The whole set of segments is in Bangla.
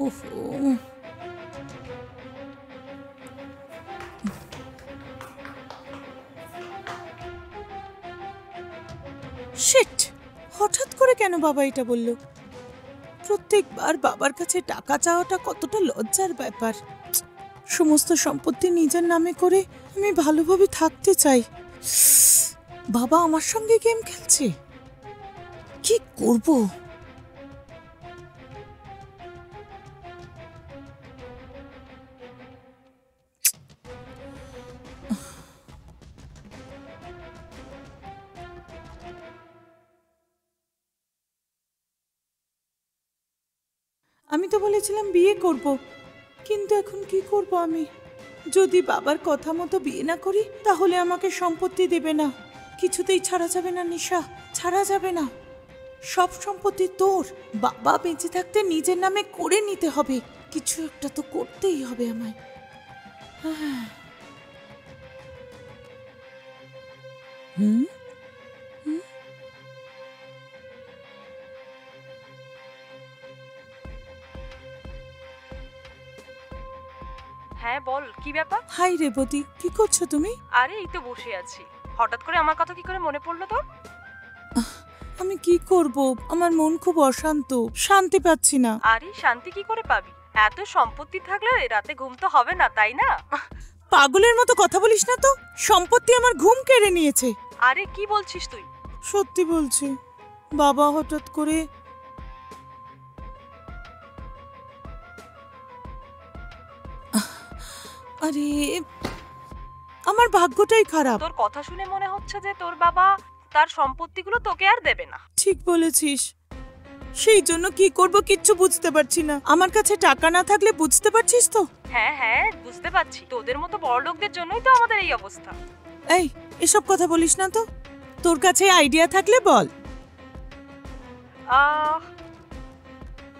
ওহো, শিট! হঠাৎ করে কেন বাবা এটা বলল? প্রত্যেকবার বাবার কাছে টাকা চাওয়াটা কতটা লজ্জার ব্যাপার। সমস্ত সম্পত্তি নিজের নামে করে আমি ভালোভাবে থাকতে চাই। বাবা আমার সঙ্গে গেম খেলছে, কি করব? আমি তো বলেছিলাম বিয়ে করব, কিন্তু এখন কি করব আমি? যদি বাবার কথা মতো বিয়ে না করি তাহলে আমাকে সম্পত্তি দেবে না। কিছুতেই ছাড়া যাবে না নিশা, ছাড়া যাবে না। সব সম্পত্তি তোর। বাবা বেঁচে থাকতে নিজের নামে করে নিতে হবে। কিছু একটা তো করতেই হবে আমায়। হুম, হ্যাঁ বল, কি ব্যাপার? হাই রেবতী, কি করছো তুমি? আরে এই তো বসে আছি। হঠাৎ করে আমার কথা কি করে মনে পড়লো তোর? আমি কি করব? আমার মন খুব অশান্ত, শান্তি পাচ্ছি না। আরে শান্তি কি করে পাবি? এত সম্পত্তি থাকলে রাতে ঘুম তো হবে না, তাই না? পাগলের মতো কথা বলিস না তো। সম্পত্তি আমার ঘুম কেড়ে নিয়েছে। আরে কি বলছিস তুই? সত্যি বলছি, বাবা হঠাৎ করে আরে আমার ভাগ্যটাই খারাপ। তোর কথা শুনে মনে হচ্ছে যে তোর বাবা তার সম্পত্তিগুলো তোকে আর দেবে না। ঠিক বলেছিস। সেই জন্য কি করব কিচ্ছু বুঝতে পারছি না। আমার কাছে টাকা না থাকলে, বুঝতে পারছিস তো? হ্যাঁ হ্যাঁ বুঝতে পারছি, তোদের মতো বড়লোকদের জন্যই তো আমাদের এই অবস্থা। এই, এসব কথা বলিস না তো। তোর কাছে আইডিয়া থাকলে বল।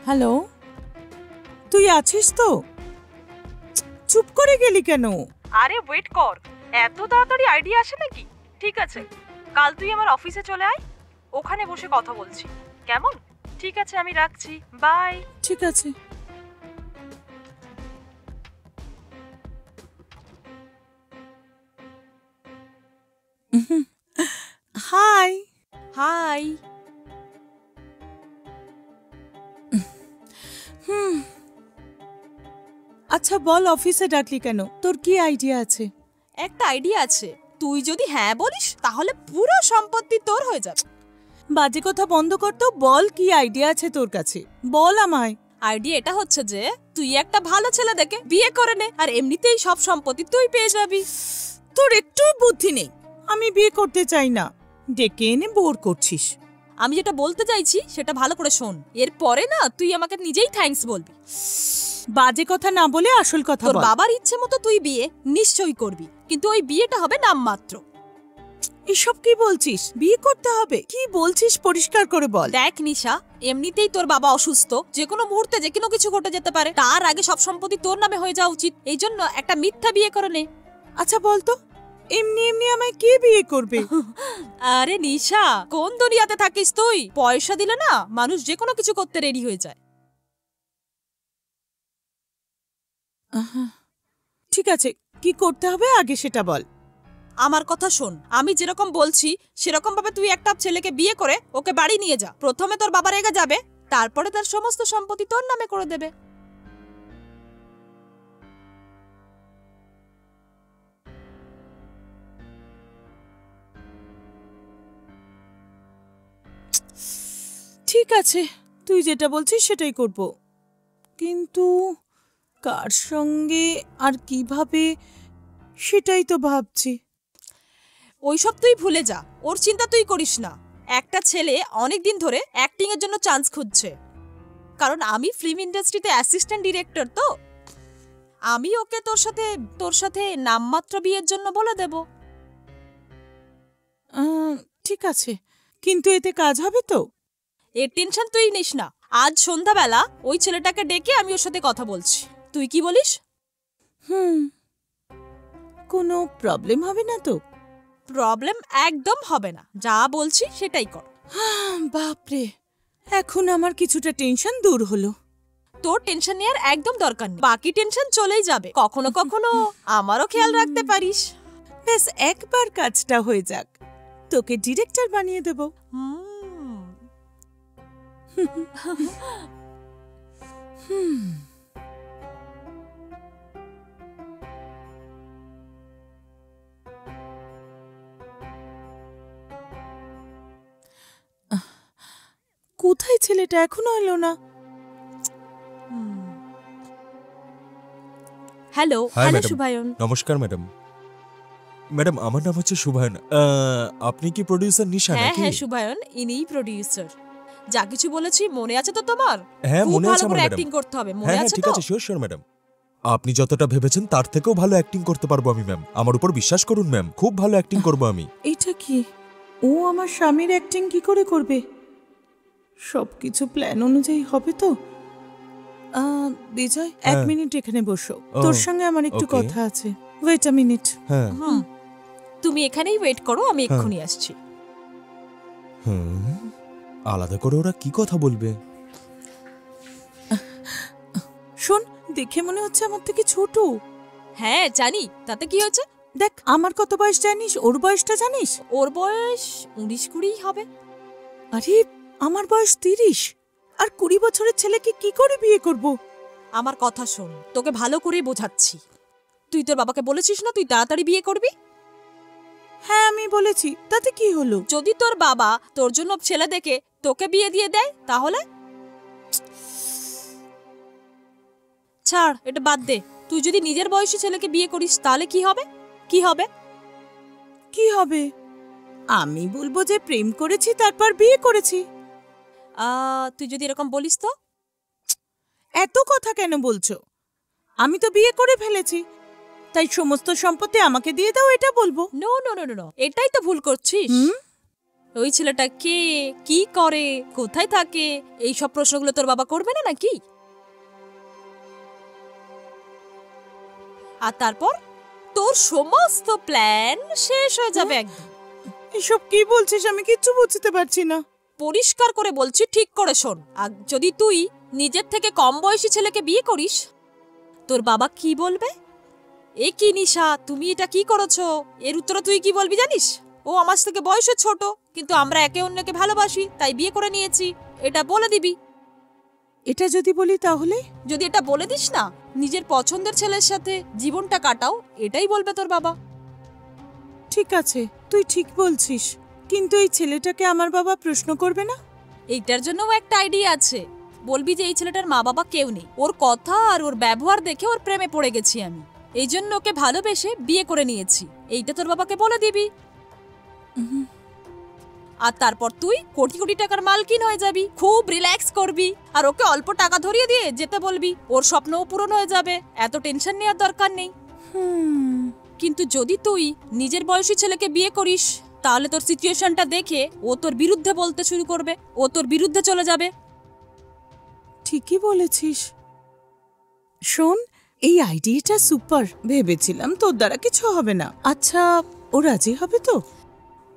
হ্যালো, তুই আছিস তো? চুপ করে গেলি কেন? আরে ওয়েট কর, এত তাড়াতাড়ি আইডিয়া আসে নাকি? ঠিক আছে, কাল তুই আমার অফিসে চলে আয়, ওখানে বসে কথা বলছি, কেমন? ঠিক আছে, আমি রাখছি, বাই। ঠিক আছে। হাই। হাই। আচ্ছা বল, অফিসে ডাকলি কেন? তোর কি আইডিয়া আছে? একটা আইডিয়া আছে, তুই যদি হ্যাঁ বলিস তাহলে পুরো সম্পত্তি তোর হয়ে যাবে। বাজে কথা বন্ধ কর তো, বল কি আইডিয়া আছে তোর কাছে, বল আমায়। আইডিয়া এটা হচ্ছে যে তুই একটা ভালো ছেলে দেখে বিয়ে করে নে, আর এমনিতেই সব সম্পত্তি তুই পেয়ে যাবি। তোর একটু বুদ্ধি নেই। আমি বিয়ে করতে চাই না। ডেকে এনে বোর করছিস। আমি যেটা বলতে চাইছি সেটা ভালো করে শোন, এরপরে না তুই আমাকে নিজেই থ্যাঙ্কস বলবি। বাজে কথা না বলে আসল কথা তোর বল। বাবার ইচ্ছে মতো তুই বিয়ে নিশ্চয়ই করবি, কিন্তু ওই বিয়েটা হবে নামমাত্র। এসব কি বলছিস? বিয়ে করতে হবে? কি বলছিস পরিষ্কার করে বল। দেখ নিশা, এমনিতেই তোর বাবা অসুস্থ, যে কোনো মুহূর্তে যে কোনো কিছু ঘটে যেতে পারে, তার আগে সব সম্পত্তি তোর নামে হয়ে যাওয়া উচিত। এই জন্য একটা মিথ্যা বিয়ে করে নে। আচ্ছা বলতো, এমনি এমনি আমায় কে বিয়ে করবে? আরে নিশা, কোন দুনিয়াতে থাকিস তুই? পয়সা দিলে না মানুষ যে কোনো কিছু করতে রেডি হয়ে যায়। ঠিক আছে, কি করতে হবে আগে সেটা বল। আমার কথা শোন, আমি যেরকম বলছি সেরকম ভাবে তুই একটা ছেলেকে বিয়ে করে ওকে বাড়ি নিয়ে যা। প্রথমে তোর বাবা রেগে যাবে, তারপরে তার সমস্ত সম্পত্তি তোর নামে করে দেবে। ঠিক আছে, তুই যেটা বলছিস সেটাই করব। কিন্তু কার সঙ্গে আর কিভাবে, সেটাই তো ভাবছি। ওইসব তুই ভুলে যা, ওর চিন্তা তুই করিস না। একটা ছেলে অনেক দিন ধরে অ্যাক্টিং এর জন্য চান্স খুঁজছে, কারণ আমি ফিল্ম ইন্ডাস্ট্রিতে অ্যাসিস্ট্যান্ট ডিরেক্টর, তো আমি ওকে তোর সাথে নামমাত্র বিয়ের জন্য বলে দেব। ঠিক আছে, কিন্তু এতে কাজ হবে তো? এর টেনশন তুই নিস না। আজ সন্ধ্যাবেলা ওই ছেলেটাকে ডেকে আমি ওর সাথে কথা বলছি, তুই কি বলিস? কোনো প্রবলেম হবে না তো? প্রবলেম একদম হবে না, যা বলছি সেটাই কর। বাপরে, এখন আমার কিছুটা টেনশন দূর হলো। তোর টেনশন নেওয়ার একদম দরকার নেই, বাকি টেনশন চলেই যাবে। কখনো কখনো আমারও খেয়াল রাখতে পারিস। ব্যাস একবার কাজটা হয়ে যাক, তোকে ডিরেক্টর বানিয়ে দেব। কোথায় ছেলেটা, এখনো এলো না? Hello hi hello madam. Shubhayan. নমস্কার ম্যাডাম। ম্যাডাম আমার নাম হচ্ছে শুভায়ন। আপনি কি প্রডিউসার নিশা হ্যাঁ নাকি? হ্যাঁ শুভায়ন, ইনিই প্রোডিউসার। যা কিছু বলেছি মনে আছে তো তোমার? হ্যাঁ খুব মনে ভালো আছে আমার করে ম্যাডাম। অ্যাক্টিং করতে হবে, মনে হ্যাঁ হ্যাঁ আছে ঠিক তো? আছে, শিওর শিওর ম্যাডাম। আপনি যতটা ভেবেছেন তার থেকেও ভালো অ্যাক্টিং করতে পারবো আমি ম্যাম, আমার উপর বিশ্বাস করুন ম্যাম, খুব ভালো অ্যাক্টিং করবো আমি। এটা কি? ও আমার স্বামীর অ্যাক্টিং কি করে করবে? সবকিছু প্ল্যান অনুযায়ী হবে তো? বিজয়, 1 হ্যাঁ। মিনিট এখানে বসো, ও, তোর সঙ্গে আমার একটু ওকে। কথা আছে। Wait a minute. হ্যাঁ। তুমি এখানেই ওয়েট করো, আমি এক্ষুনি আসছি। হুম, আলাদা করে ওরা কি কথা বলবে? শোন, দেখে মনে হচ্ছে আমার থেকে ছোট। হ্যাঁ জানি, তাতে কি হয়েছে? দেখ, আমার কত বয়স জানিস? ওর বয়সটা জানিস? ওর বয়স 19-20 হবে। আরে আমার বয়স 30, আর 20 বছরের ছেলেকে কি করে বিয়ে করব? আমার কথা শোন, তোকে ভালো করে বোঝাচ্ছি। তুই তোর বাবাকে বলেছিস না তুই তাড়াতাড়ি বিয়ে করবি? হ্যাঁ আমি বলেছি, তাতে কি হলো? যদি তোর বাবা তোর জন্য ছেলে দেখে তোকে বিয়ে দিয়ে দেয় তাহলে? ছাড়, এটা বাদ দে। তুই যদি নিজের বয়সী ছেলেকে বিয়ে করিস তাহলে কি হবে? কি হবে? কি হবে? আমি বলবো যে প্রেম করেছি, তারপর বিয়ে করেছি। তুই যদি এরকম বলিস তো? এত কথা কেন বলছো? আমি তো বিয়ে করে ফেলেছি, তাই সমস্ত সম্পত্তি আমাকে দিয়ে দাও, এটা বলবো। নো নো নো নো, এটাই তো ভুল করছিস। ওই ছেলেটা কে, কি করে, কোথায় থাকে, এই সব প্রশ্নগুলো তোর বাবা করবে না নাকি? আর তারপর তোর সমস্ত প্ল্যান শেষ হয়ে যাবে একদম। এসব কি বলছিস? আমি কিচ্ছু বুঝতে পারছি না। পরিষ্কার করে বলছি, ঠিক করে শোন। আর যদি তুই নিজের থেকে কম বয়সী ছেলেকে বিয়ে করিস, তোর বাবা কি বলবে? এ কি নিশা, তুমি এটা কি করেছো? এর উত্তরে তুই কি বলবি জানিস? ও আমার থেকে বয়সে ছোট, কিন্তু আমরা একে অন্যকে ভালোবাসি তাই বিয়ে করে নিয়েছি, এটা বলে দিবি। এটা যদি বলি তাহলে? যদি এটা বলে দিস না, নিজের পছন্দের ছেলের সাথে জীবনটা কাটাও, এটাই বলবে তোর বাবা। ঠিক আছে, তুই ঠিক বলছিস, কিন্তু এই ছেলেটাকে আমার বাবা প্রশ্ন করবে না? এইটার জন্যও একটা আইডিয়া আছে। বলবি যে এই ছেলেটার মা বাবা কেউ নেই, ওর কথা আর ওর ব্যবহার দেখে ওর প্রেমে পড়ে গেছি আমি, এই জন্য ওকে ভালোবেসে বিয়ে করে নিয়েছি, এইটা তোর বাবাকে বলে দিবি। আর তারপর তুই কোটি কোটি টাকার মালকিন হয়ে যাবি, খুব রিল্যাক্স করবি, আর ওকে অল্প টাকা ধরিয়ে দিয়ে যেতে বলবি, ওর স্বপ্নও পূরণ হয়ে যাবে, এত টেনশন নেওয়ার দরকার নেই। কিন্তু যদি তুই নিজের বয়সী ছেলেকে বিয়ে করিস, তাহলে তোর সিচুয়েশনটা দেখে ও তোর বিরুদ্ধে বলতে শুরু করবে, ও তোর বিরুদ্ধে চলে যাবে। ঠিকই বলেছিস। শোন, এই আইডিয়াটা সুপার। ভেবেছিলাম তোর দ্বারা কিছু হবে না। আচ্ছা, ও রাজি হবে তো?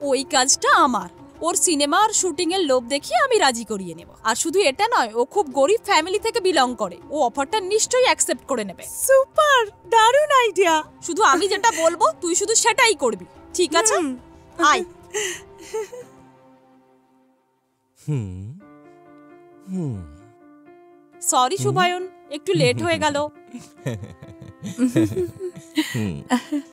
ওই কাজটা আমার। ওর সিনেমা আর শুটিং এর লোভ দেখিয়ে আমি রাজি করিয়ে নেব। আর শুধু এটা নয়, ও খুব গরিব ফ্যামিলি থেকে বিলং করে, ও অফারটা নিশ্চয়ই অ্যাকসেপ্ট করে নেবে। সুপার, দারুণ আইডিয়া। শুধু আমি যেটা বলবো তুই শুধু সেটাই করবি, ঠিক আছে? আয়। সরি শুভায়ন, একটু লেট হয়ে গেল।